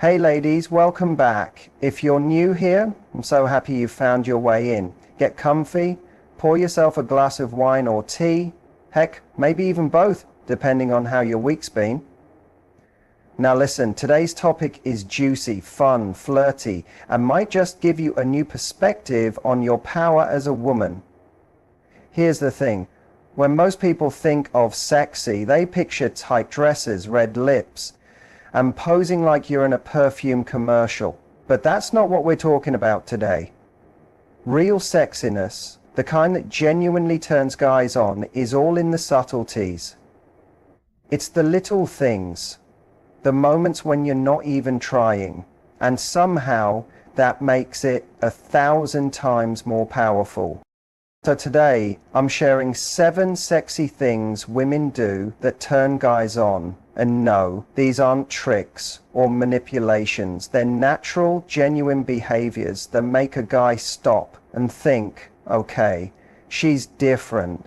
Hey ladies, welcome back. If you're new here, I'm so happy you found your way in. Get comfy, pour yourself a glass of wine or tea, heck, maybe even both, depending on how your week's been. Now listen, today's topic is juicy, fun, flirty, and might just give you a new perspective on your power as a woman. Here's the thing. When most people think of sexy, they picture tight dresses, red lips, and posing like you're in a perfume commercial. But that's not what we're talking about today. Real sexiness, the kind that genuinely turns guys on, is all in the subtleties. It's the little things, the moments when you're not even trying, and somehow that makes it 1,000 times more powerful. So today, I'm sharing 7 sexy things women do that turn guys on. And no, these aren't tricks or manipulations. They're natural, genuine behaviors that make a guy stop and think, okay, she's different,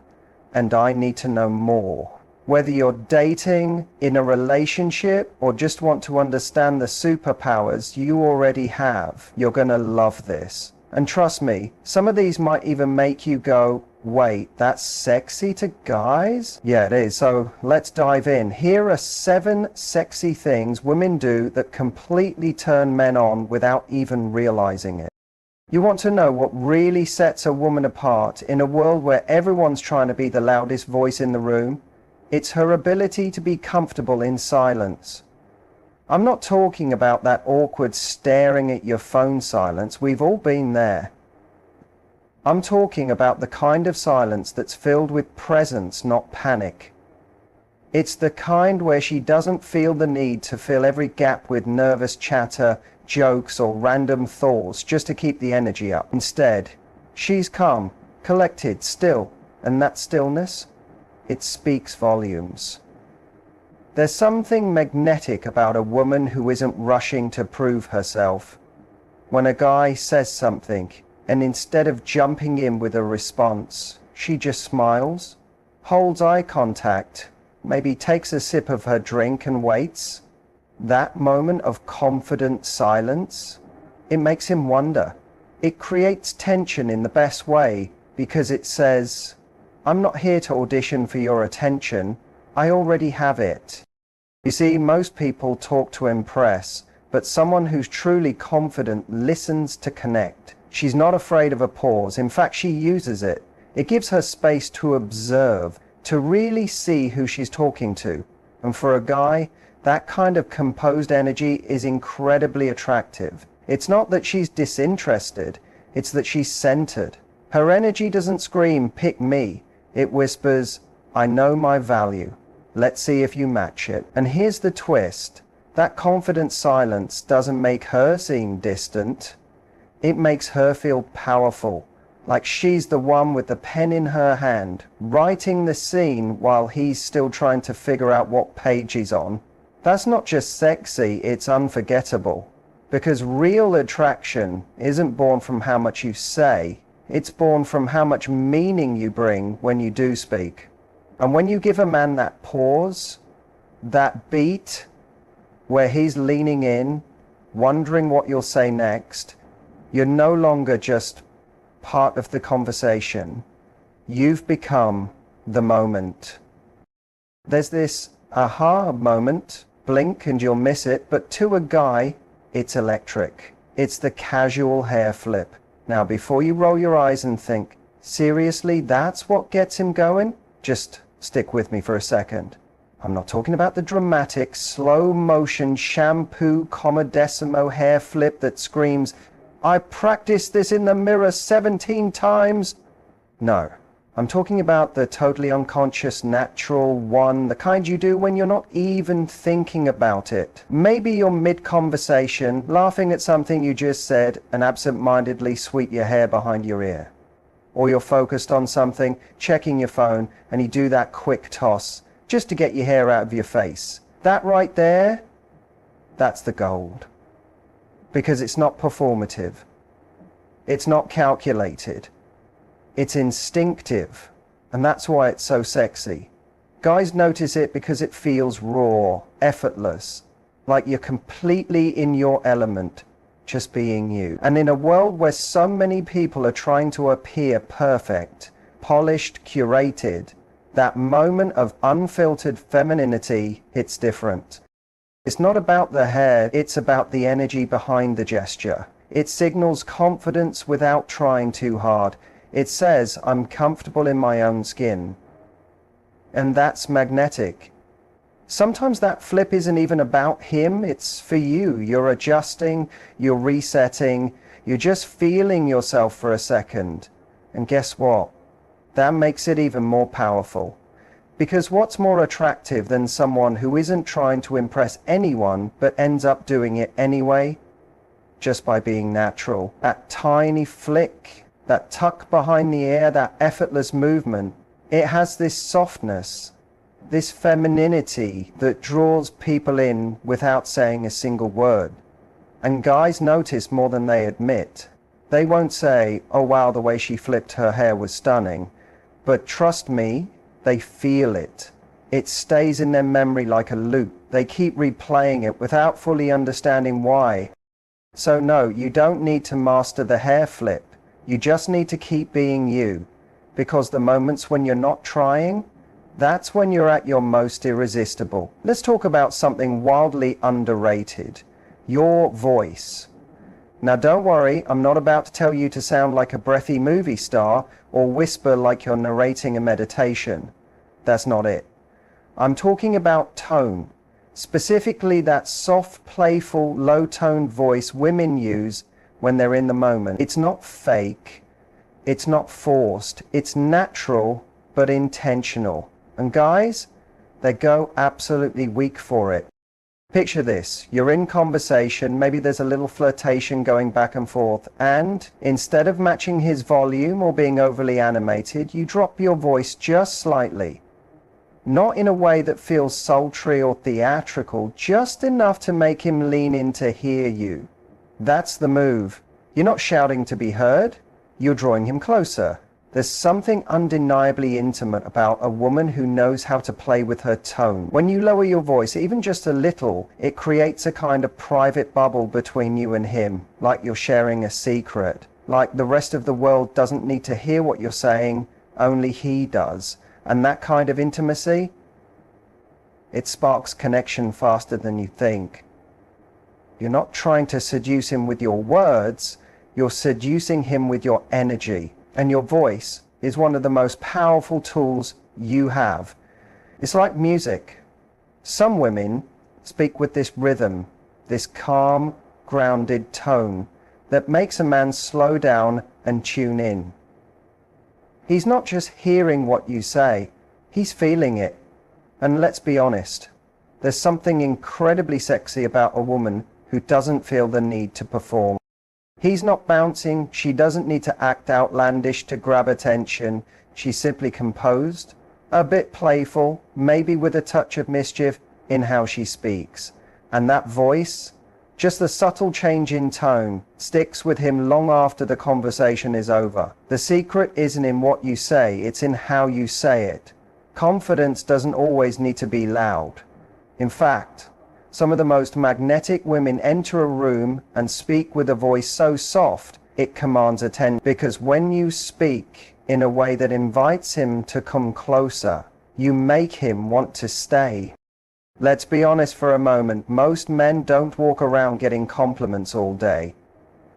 and I need to know more. Whether you're dating, in a relationship, or just want to understand the superpowers you already have, you're gonna love this. And trust me, some of these might even make you go, wait, that's sexy to guys? Yeah, it is. So let's dive in. Here are 7 sexy things women do that completely turn men on without even realizing it. You want to know what really sets a woman apart in a world where everyone's trying to be the loudest voice in the room? It's her ability to be comfortable in silence. I'm not talking about that awkward staring at your phone silence. We've all been there. I'm talking about the kind of silence that's filled with presence, not panic. It's the kind where she doesn't feel the need to fill every gap with nervous chatter, jokes, or random thoughts just to keep the energy up. Instead, she's calm, collected, still, and that stillness, it speaks volumes. There's something magnetic about a woman who isn't rushing to prove herself. When a guy says something, and instead of jumping in with a response, she just smiles, holds eye contact, maybe takes a sip of her drink and waits. That moment of confident silence, it makes him wonder. It creates tension in the best way because it says, I'm not here to audition for your attention. I already have it. You see, most people talk to impress, but someone who's truly confident listens to connect. She's not afraid of a pause. In fact, she uses it. It gives her space to observe, to really see who she's talking to. And for a guy, that kind of composed energy is incredibly attractive. It's not that she's disinterested, it's that she's centered. Her energy doesn't scream, pick me. It whispers, I know my value. Let's see if you match it. And here's the twist. That confident silence doesn't make her seem distant. It makes her feel powerful, like she's the one with the pen in her hand, writing the scene while he's still trying to figure out what page he's on. That's not just sexy, it's unforgettable. Because real attraction isn't born from how much you say, it's born from how much meaning you bring when you do speak. And when you give a man that pause, that beat, where he's leaning in, wondering what you'll say next, you're no longer just part of the conversation. You've become the moment. There's this aha moment, blink and you'll miss it, but to a guy, it's electric. It's the casual hair flip. Now, before you roll your eyes and think, seriously, that's what gets him going? Just stick with me for a second. I'm not talking about the dramatic, slow motion shampoo commodissimo hair flip that screams, I practiced this in the mirror 17 times. No, I'm talking about the totally unconscious, natural one, the kind you do when you're not even thinking about it. Maybe you're mid-conversation, laughing at something you just said, and absent-mindedly sweep your hair behind your ear. Or you're focused on something, checking your phone, and you do that quick toss, just to get your hair out of your face. That right there, that's the gold. Because it's not performative. It's not calculated. It's instinctive. And that's why it's so sexy. Guys notice it because it feels raw, effortless. like you're completely in your element, just being you. And in a world where so many people are trying to appear perfect, polished, curated, that moment of unfiltered femininity hits different. It's not about the hair, it's about the energy behind the gesture. It signals confidence without trying too hard. It says, I'm comfortable in my own skin. And that's magnetic. Sometimes that flip isn't even about him, it's for you. You're adjusting, you're resetting, you're just feeling yourself for a second. And guess what? That makes it even more powerful. Because what's more attractive than someone who isn't trying to impress anyone but ends up doing it anyway? Just by being natural. That tiny flick, that tuck behind the ear, that effortless movement, it has this softness, this femininity that draws people in without saying a single word. And guys notice more than they admit. They won't say, oh wow, the way she flipped her hair was stunning. But trust me, they feel it. It stays in their memory like a loop. They keep replaying it without fully understanding why. So no, you don't need to master the hair flip. You just need to keep being you. Because the moments when you're not trying, that's when you're at your most irresistible. Let's talk about something wildly underrated. Your voice. Now don't worry, I'm not about to tell you to sound like a breathy movie star or whisper like you're narrating a meditation. That's not it. I'm talking about tone. Specifically that soft, playful, low-toned voice women use when they're in the moment. It's not fake. It's not forced. It's natural, but intentional. And guys, they go absolutely weak for it. Picture this, you're in conversation, maybe there's a little flirtation going back and forth, and instead of matching his volume or being overly animated, you drop your voice just slightly. Not in a way that feels sultry or theatrical, just enough to make him lean in to hear you. That's the move. You're not shouting to be heard, you're drawing him closer. There's something undeniably intimate about a woman who knows how to play with her tone. When you lower your voice, even just a little, it creates a kind of private bubble between you and him, like you're sharing a secret. Like the rest of the world doesn't need to hear what you're saying, only he does. And that kind of intimacy, it sparks connection faster than you think. You're not trying to seduce him with your words, you're seducing him with your energy. And your voice is one of the most powerful tools you have. It's like music. Some women speak with this rhythm, this calm, grounded tone that makes a man slow down and tune in. He's not just hearing what you say, he's feeling it. And let's be honest, there's something incredibly sexy about a woman who doesn't feel the need to perform. He's not bouncing, she doesn't need to act outlandish to grab attention. She's simply composed, a bit playful, maybe with a touch of mischief in how she speaks. And that voice, just the subtle change in tone, sticks with him long after the conversation is over. The secret isn't in what you say, it's in how you say it. Confidence doesn't always need to be loud. In fact, some of the most magnetic women enter a room and speak with a voice so soft it commands attention. Because when you speak in a way that invites him to come closer, you make him want to stay. Let's be honest for a moment, most men don't walk around getting compliments all day.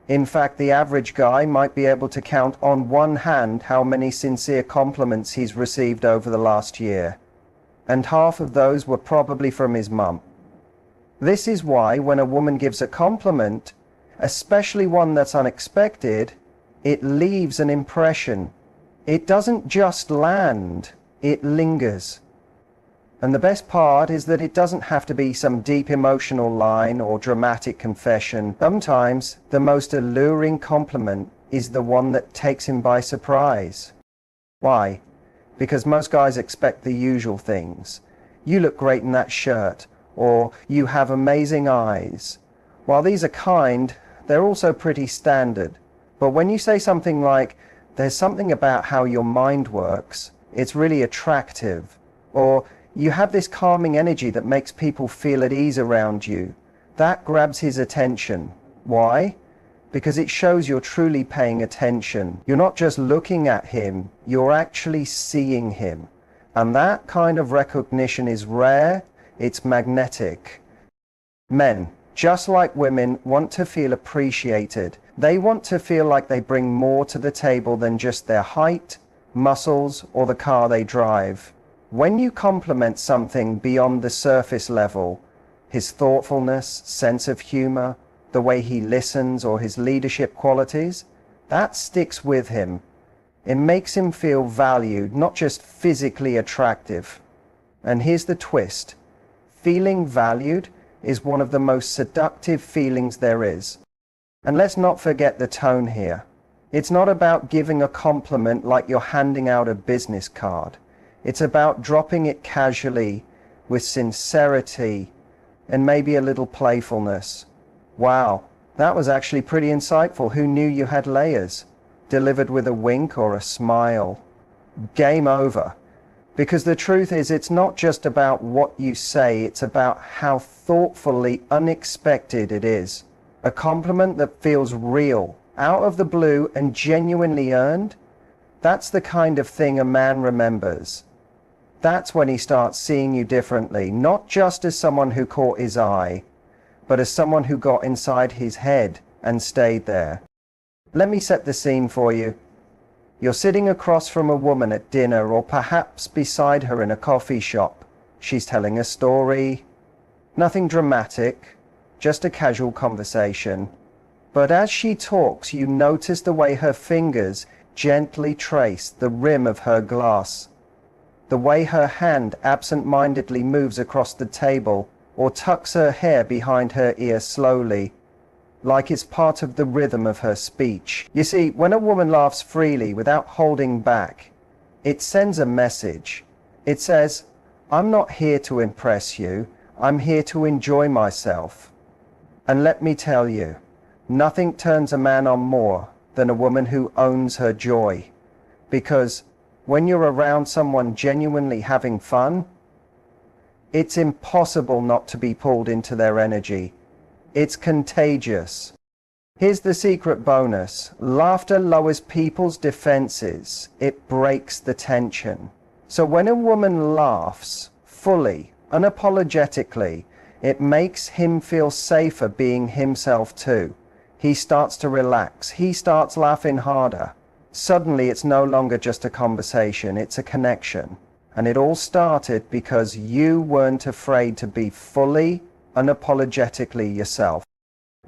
In fact, the average guy might be able to count on one hand how many sincere compliments he's received over the last year. And half of those were probably from his mum. This is why when a woman gives a compliment, especially one that's unexpected, it leaves an impression. It doesn't just land, it lingers. And the best part is that it doesn't have to be some deep emotional line or dramatic confession. Sometimes the most alluring compliment is the one that takes him by surprise. Why? Because most guys expect the usual things. You look great in that shirt. Or you have amazing eyes. While these are kind, they're also pretty standard. But when you say something like, there's something about how your mind works, it's really attractive, or You have this calming energy that makes people feel at ease around you. That grabs his attention. Why? Because it shows you're truly paying attention. You're not just looking at him, you're actually seeing him. And that kind of recognition is rare, it's magnetic. Men, just like women, want to feel appreciated. They want to feel like they bring more to the table than just their height, muscles, or the car they drive. When you compliment something beyond the surface level, his thoughtfulness, sense of humor, the way he listens, or his leadership qualities, that sticks with him. It makes him feel valued, not just physically attractive. And here's the twist. Feeling valued is one of the most seductive feelings there is. And let's not forget the tone here. It's not about giving a compliment like you're handing out a business card. It's about dropping it casually, with sincerity, and maybe a little playfulness. Wow, that was actually pretty insightful. Who knew you had layers? Delivered with a wink or a smile. Game over. Because the truth is, it's not just about what you say, it's about how thoughtfully unexpected it is. A compliment that feels real, out of the blue, and genuinely earned, that's the kind of thing a man remembers. That's when he starts seeing you differently, not just as someone who caught his eye, but as someone who got inside his head and stayed there. Let me set the scene for you. You're sitting across from a woman at dinner, or perhaps beside her in a coffee shop. She's telling a story. Nothing dramatic, just a casual conversation. But as she talks, you notice the way her fingers gently trace the rim of her glass. The way her hand absent-mindedly moves across the table, or tucks her hair behind her ear slowly, like it's part of the rhythm of her speech. You see, when a woman laughs freely without holding back, it sends a message. It says, I'm not here to impress you, I'm here to enjoy myself. And let me tell you, nothing turns a man on more than a woman who owns her joy. Because when you're around someone genuinely having fun, it's impossible not to be pulled into their energy. It's contagious. Here's the secret bonus. Laughter lowers people's defenses. It breaks the tension. So when a woman laughs fully, unapologetically, it makes him feel safer being himself too. He starts to relax. He starts laughing harder. Suddenly it's no longer just a conversation, it's a connection. And it all started because you weren't afraid to be fully, unapologetically yourself.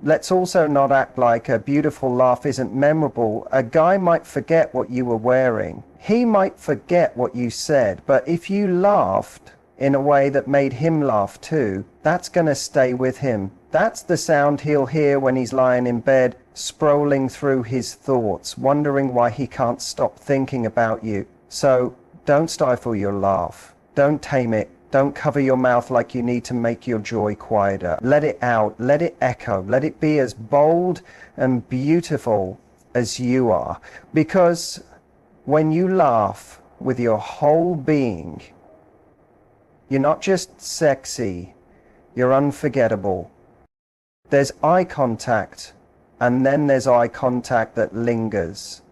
Let's also not act like a beautiful laugh isn't memorable. A guy might forget what you were wearing. He might forget what you said, but if you laughed in a way that made him laugh too, that's gonna stay with him. That's the sound he'll hear when he's lying in bed, scrolling through his thoughts, wondering why he can't stop thinking about you. So don't stifle your laugh. Don't tame it. Don't cover your mouth like you need to make your joy quieter. Let it out. Let it echo. Let it be as bold and beautiful as you are. Because when you laugh with your whole being, you're not just sexy, you're unforgettable. There's eye contact, and then there's eye contact that lingers.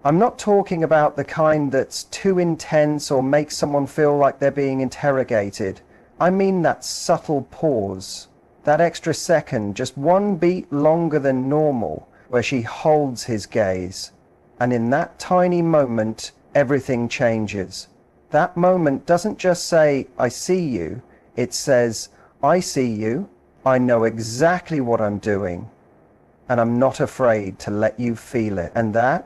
I'm not talking about the kind that's too intense or makes someone feel like they're being interrogated. I mean that subtle pause, that extra second, just one beat longer than normal, where she holds his gaze. And in that tiny moment, everything changes. That moment doesn't just say, I see you. It says, I see you. I know exactly what I'm doing. And I'm not afraid to let you feel it. And that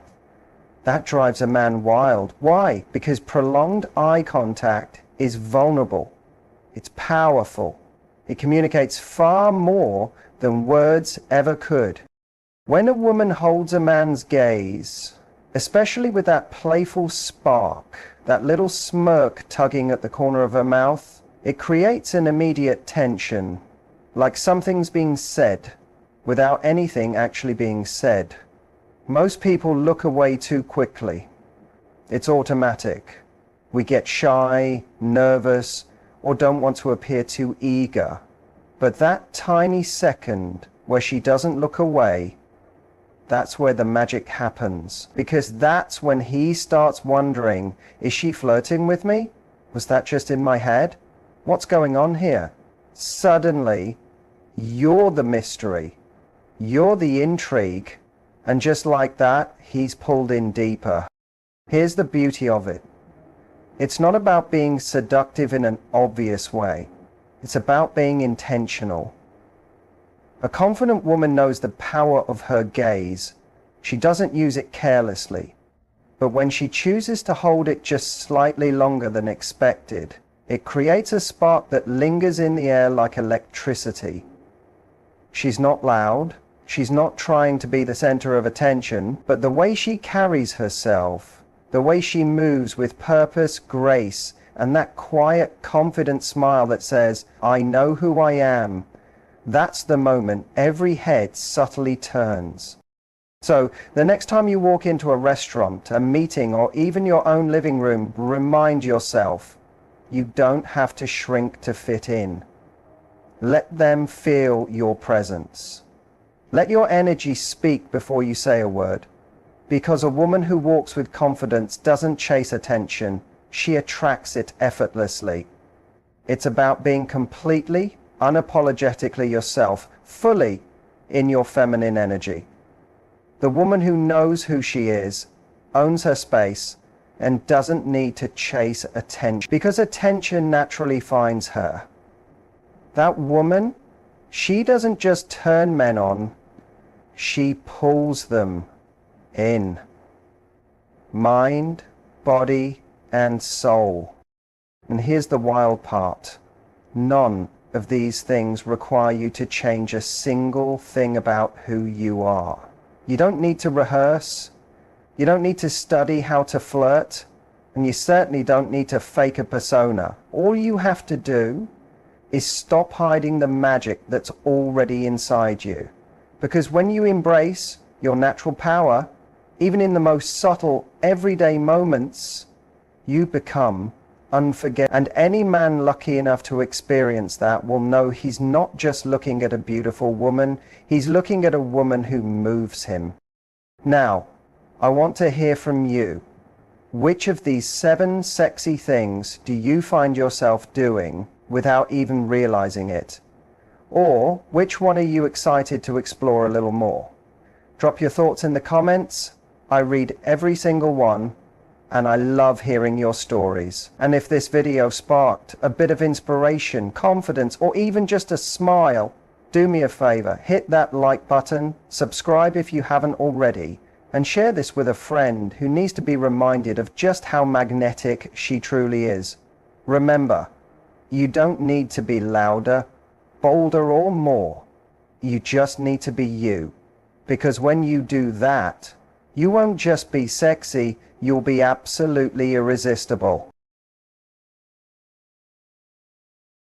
drives a man wild. Why? Because prolonged eye contact is vulnerable. It's powerful. It communicates far more than words ever could. When a woman holds a man's gaze, especially with that playful spark, that little smirk tugging at the corner of her mouth, it creates an immediate tension, like something's being said, without anything actually being said. Most people look away too quickly. It's automatic. We get shy, nervous, or don't want to appear too eager. But that tiny second where she doesn't look away, that's where the magic happens. Because that's when he starts wondering, is she flirting with me? Was that just in my head? What's going on here? Suddenly, you're the mystery. You're the intrigue. And just like that, he's pulled in deeper. Here's the beauty of it. It's not about being seductive in an obvious way. It's about being intentional. A confident woman knows the power of her gaze. She doesn't use it carelessly. But when she chooses to hold it just slightly longer than expected, it creates a spark that lingers in the air like electricity. She's not loud. She's not trying to be the center of attention, but the way she carries herself, the way she moves with purpose, grace, and that quiet, confident smile that says, I know who I am, that's the moment every head subtly turns. So the next time you walk into a restaurant, a meeting, or even your own living room, remind yourself, you don't have to shrink to fit in. Let them feel your presence. Let your energy speak before you say a word. Because a woman who walks with confidence doesn't chase attention, she attracts it effortlessly. It's about being completely, unapologetically yourself, fully in your feminine energy. The woman who knows who she is, owns her space, and doesn't need to chase attention, because attention naturally finds her. That woman, she doesn't just turn men on, she pulls them in. Mind, body, and soul. And here's the wild part. None of these things require you to change a single thing about who you are. You don't need to rehearse. You don't need to study how to flirt. And you certainly don't need to fake a persona. All you have to do is stop hiding the magic that's already inside you. Because when you embrace your natural power, even in the most subtle, everyday moments, you become unforgettable. And any man lucky enough to experience that will know he's not just looking at a beautiful woman, he's looking at a woman who moves him. Now, I want to hear from you. Which of these 7 sexy things do you find yourself doing without even realizing it? Or which one are you excited to explore a little more? Drop your thoughts in the comments. I read every single one, and I love hearing your stories. And if this video sparked a bit of inspiration, confidence, or even just a smile, do me a favor, hit that like button, subscribe if you haven't already, and share this with a friend who needs to be reminded of just how magnetic she truly is. Remember, you don't need to be louder, bolder, or more. You just need to be you. Because when you do that, you won't just be sexy, you'll be absolutely irresistible.